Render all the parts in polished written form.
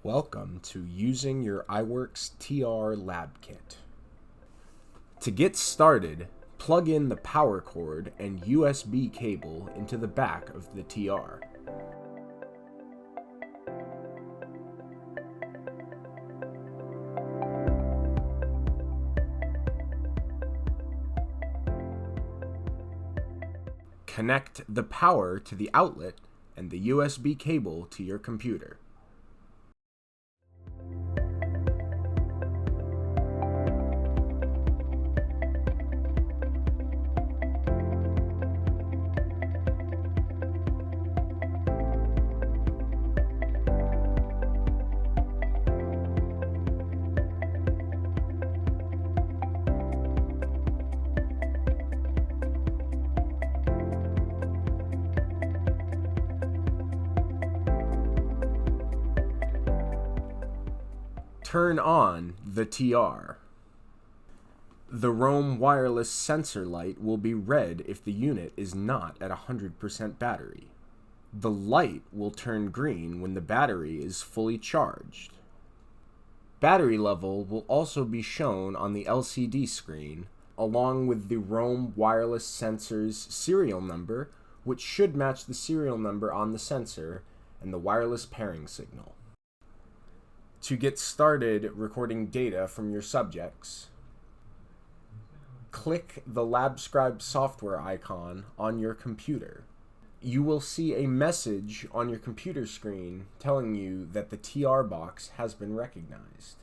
Welcome to using your iWorx TR lab kit. To get started, plug in the power cord and USB cable into the back of the TR. Connect the power to the outlet and the USB cable to your computer. Turn on the TR. The roam wireless sensor light will be red if the unit is not at 100% battery. The light will turn green when the battery is fully charged. Battery level will also be shown on the LCD screen, along with the roam wireless sensor's serial number, which should match the serial number on the sensor, and the wireless pairing signal. To get started recording data from your subjects, click the LabScribe software icon on your computer. You will see a message on your computer screen telling you that the TR box has been recognized.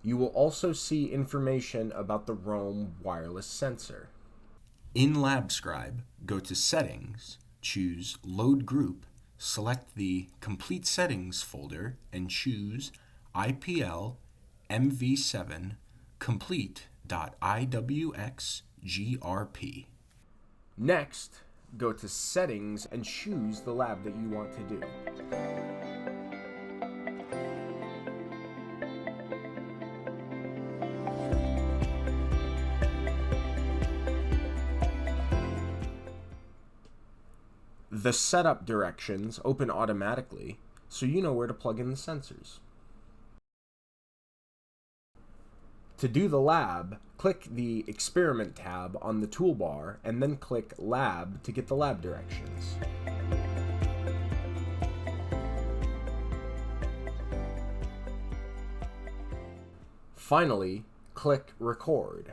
You will also see information about the roam wireless sensor. In LabScribe, go to Settings, choose Load Group, select the Complete Settings folder, and choose IPL MV7 complete.iwxgrp. Next, go to Settings and choose the lab that you want to do. The setup directions open automatically, so you know where to plug in the sensors. To do the lab, click the Experiment tab on the toolbar and then click Lab to get the lab directions. Finally, click Record.